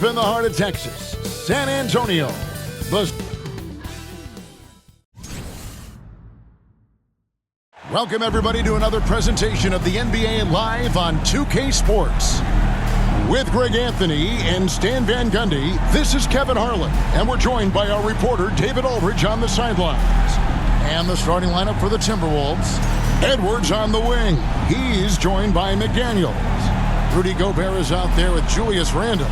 deep in the heart of Texas, San Antonio. Welcome, everybody, to another presentation of the NBA Live on 2K Sports. With Greg Anthony and Stan Van Gundy, this is Kevin Harlan, and we're joined by our reporter, David Aldridge, on the sidelines. And the starting lineup for the Timberwolves, Edwards on the wing. He's joined by McDaniels. Rudy Gobert is out there with Julius Randle.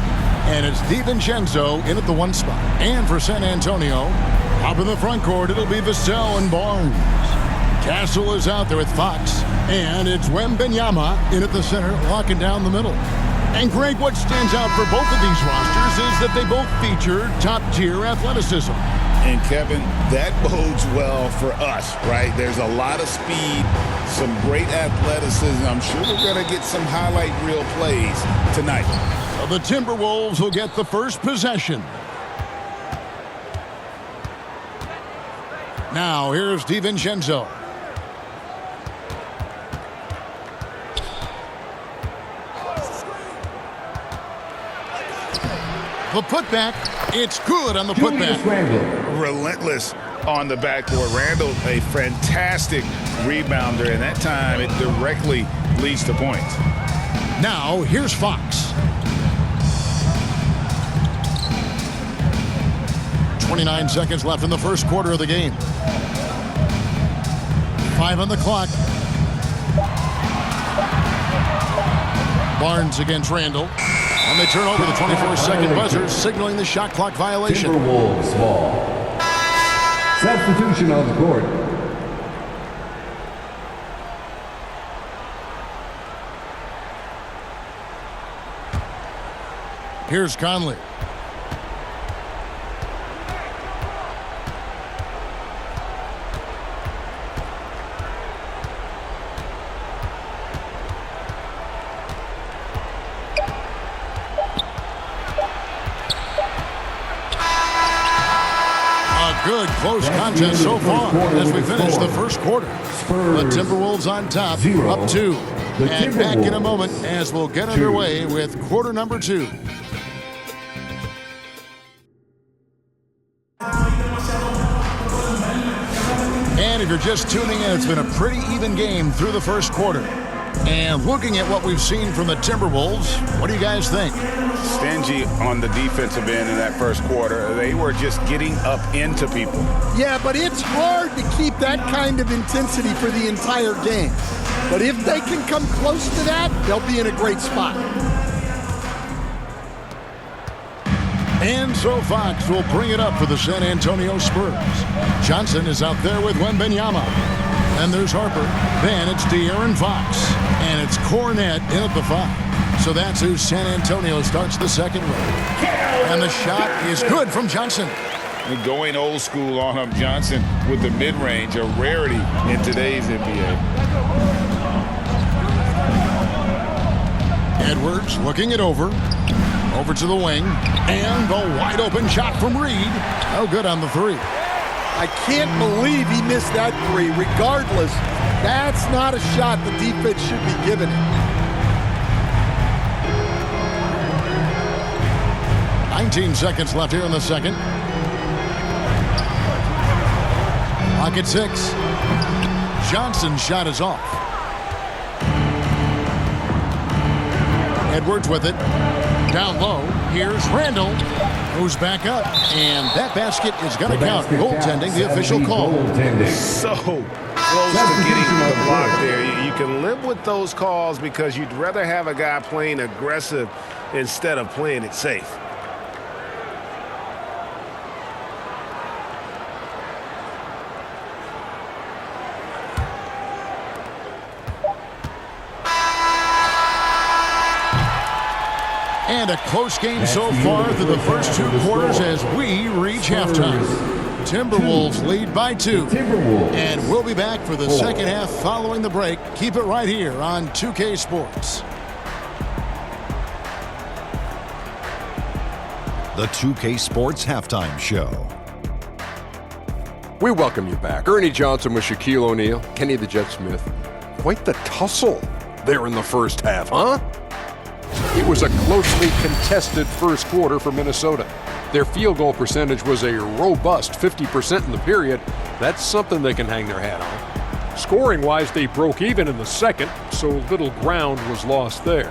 And it's DiVincenzo in at the 1 spot. And for San Antonio, up in the front court, it'll be Vassell and Barnes. Castle is out there with Fox. And it's Wembanyama in at the center, locking down the middle. And Greg, what stands out for both of these rosters is that they both feature top-tier athleticism. And Kevin, that bodes well for us, right? There's a lot of speed, some great athleticism. I'm sure we're going to get some highlight reel plays tonight. So the Timberwolves will get the first possession. Now here's DiVincenzo. The putback, it's good on the putback. Relentless on the backboard. Randle, a fantastic rebounder, and that time it directly leads to points. Now, here's Fox. 29 seconds left in the first quarter of the game. 5 on the clock. Barnes against Randle. And they turn over the 24-second buzzer, signaling the shot clock violation. Timberwolves ball. Substitution on the court. Here's Conley. Good close contest so far as we finish the first quarter. The Timberwolves on top, up 2. And back in a moment as we'll get underway with quarter number 2. And if you're just tuning in, it's been a pretty even game through the first quarter. And looking at what we've seen from the Timberwolves, what do you guys think? Stingy on the defensive end in that first quarter. They were just getting up into people. Yeah, but it's hard to keep that kind of intensity for the entire game. But if they can come close to that, they'll be in a great spot. And so Fox will bring it up for the San Antonio Spurs. Johnson is out there with Wembanyama. And there's Harper. Then it's De'Aaron Fox. And it's Cornette in at the 5. So that's who San Antonio starts the second round. And the shot is good from Johnson. And going old school on him, Johnson with the mid-range, a rarity in today's NBA. Edwards looking it over. Over to the wing. And the wide open shot from Reed. Oh, good on the 3. I can't believe he missed that 3. Regardless, that's not a shot the defense should be giving him. 19 seconds left here in the second. Clock at 6. Johnson's shot is off. Edwards with it. Down low. Here's Randle, who's back up. And that basket is going to count. Goaltending, the official call. So close to getting the block there. You can live with those calls because you'd rather have a guy playing aggressive instead of playing it safe. And a close game so far through the first 2 quarters as we reach halftime. Timberwolves lead by 2. And we'll be back for the second half following the break. Keep it right here on 2K Sports. The 2K Sports Halftime Show. We welcome you back. Ernie Johnson with Shaquille O'Neal, Kenny the Jet Smith. Quite the tussle there in the first half, huh? It was a closely contested first quarter for Minnesota. Their field goal percentage was a robust 50% in the period. That's something they can hang their hat on. Scoring-wise, they broke even in the second, so little ground was lost there.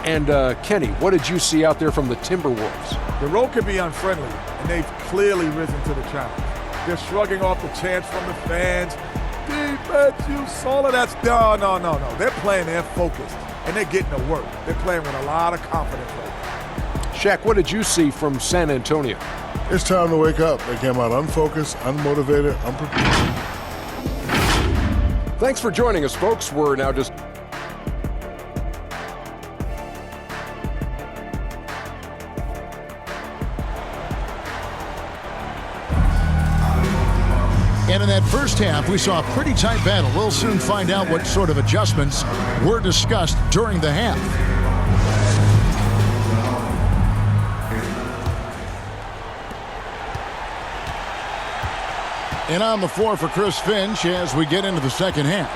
And, Kenny, what did you see out there from the Timberwolves? The road can be unfriendly, and they've clearly risen to the challenge. They're shrugging off the chants from the fans. Defense, you solid. That's no. They're playing, they're focused, and they're getting to work. They're playing with a lot of confidence right now. Shaq, what did you see from San Antonio? It's time to wake up. They came out unfocused, unmotivated, unprepared. Thanks for joining us, folks. We're now just... And in that first half, we saw a pretty tight battle. We'll soon find out what sort of adjustments were discussed during the half. And on the floor for Chris Finch as we get into the second half.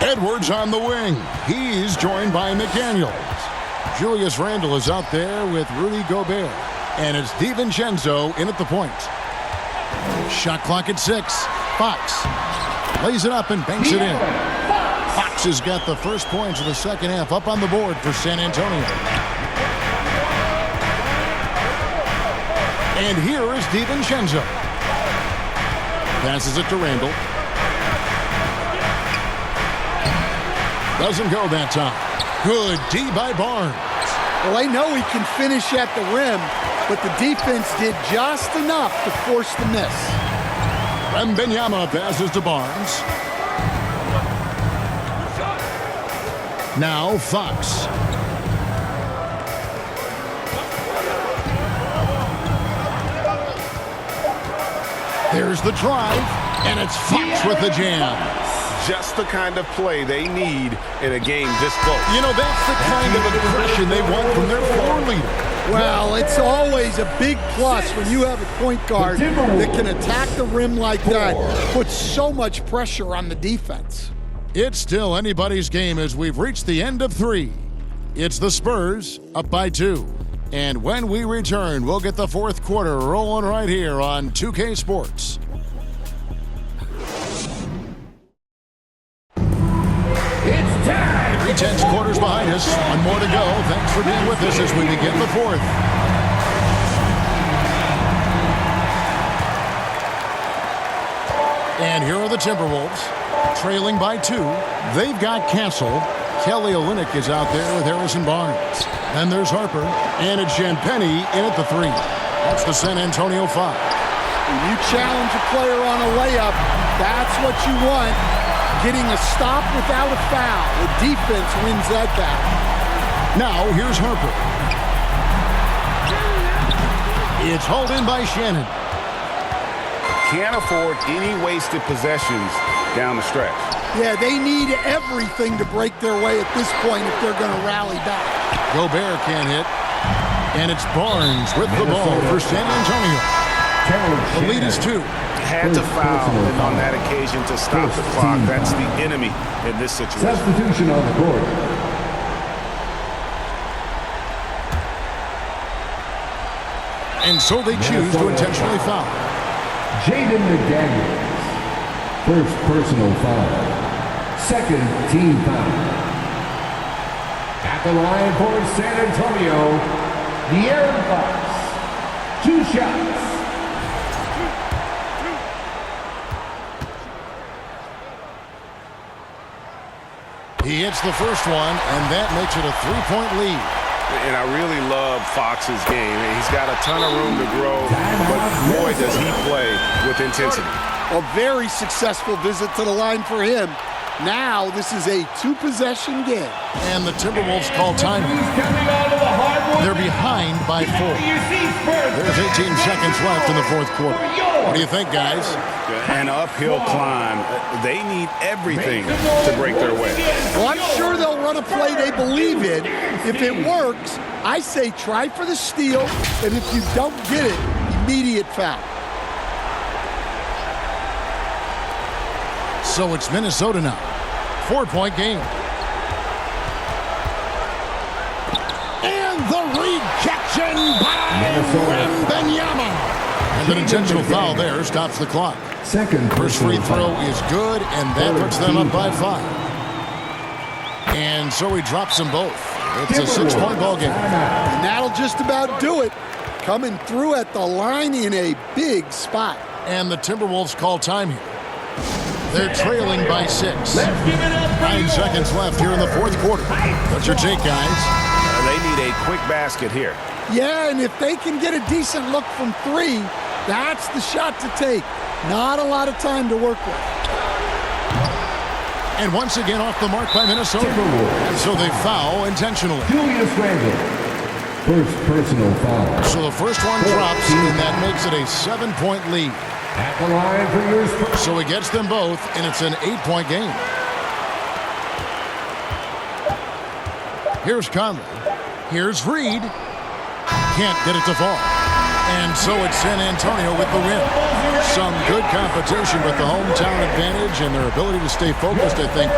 Edwards on the wing. He's joined by McDaniels. Julius Randle is out there with Rudy Gobert. And it's DiVincenzo in at the point. Shot clock at 6. Fox lays it up and banks it in. Fox has got the first points of the second half up on the board for San Antonio. And here is DiVincenzo. Passes it to Randle. Doesn't go that time. Good D by Barnes. Well, they know he can finish at the rim, but the defense did just enough to force the miss. Wembanyama passes to Barnes. Now Fox. There's the drive, and it's Fox with the jam. Just the kind of play they need in a game this close. You know, that's the kind of aggression they want from their floor leader. Well, it's always a big plus when you have a point guard that can attack the rim like that. Puts so much pressure on the defense. It's still anybody's game as we've reached the end of 3. It's the Spurs up by 2. And when we return, we'll get the fourth quarter rolling right here on 2K Sports. It's time! 3/10 quarters behind us. One more to go. Thanks for being with us as we begin the fourth. And here are the Timberwolves, trailing by 2. They've got Castle. Kelly Olynyk is out there with Harrison Barnes. Then there's Harper, and it's Champagnie in at the 3. That's the San Antonio 5. When you challenge a player on a layup, that's what you want. Getting a stop without a foul. The defense wins that battle. Now here's Harper. It's hauled in by Shannon. Can't afford any wasted possessions down the stretch. Yeah, they need everything to break their way at this point if they're going to rally back. Gobert can't hit. And it's Barnes with the ball for San Antonio. The lead is 2. Had to foul on that occasion to stop the clock. That's the enemy in this situation. Substitution on the court. And so they choose to intentionally foul. Jaden McDaniels. First personal foul. Second team foul. At the line for San Antonio, De'Aaron Fox. 2 shots. He hits the first one, and that makes it a 3-point lead. And I really love Fox's game. He's got a ton of room to grow, but boy, does he play with intensity. A very successful visit to the line for him. Now this is a 2-possession game. And the Timberwolves call timeout. They're behind by 4. There's 18 seconds left in the fourth quarter. What do you think, guys? An uphill climb. They need everything to break their way. Well, I'm sure they'll run a play they believe in. If it works, I say try for the steal, and if you don't get it, immediate foul. So it's Minnesota now. 4-point game. Rejection by Wembanyama. And an intentional foul there stops the clock. Second First free throw is good, and that puts them up by 5. And so he drops them both. It's a 6-point ball game. And that'll just about do it. Coming through at the line in a big spot. And the Timberwolves call time here. They're trailing by 6. 9 seconds left here in the fourth quarter. What's your take, guys? They need a quick basket here. Yeah, and if they can get a decent look from 3, that's the shot to take. Not a lot of time to work with. And once again off the mark by Minnesota. And so they foul intentionally. Julius Randle. First personal foul. So the first one drops, and that makes it a 7-point lead. At the line for your first. So he gets them both, and it's an 8-point game. Here's Conley. Here's Reed. Can't get it to fall. And so it's San Antonio with the win. Some good competition, but the hometown advantage and their ability to stay focused, I think,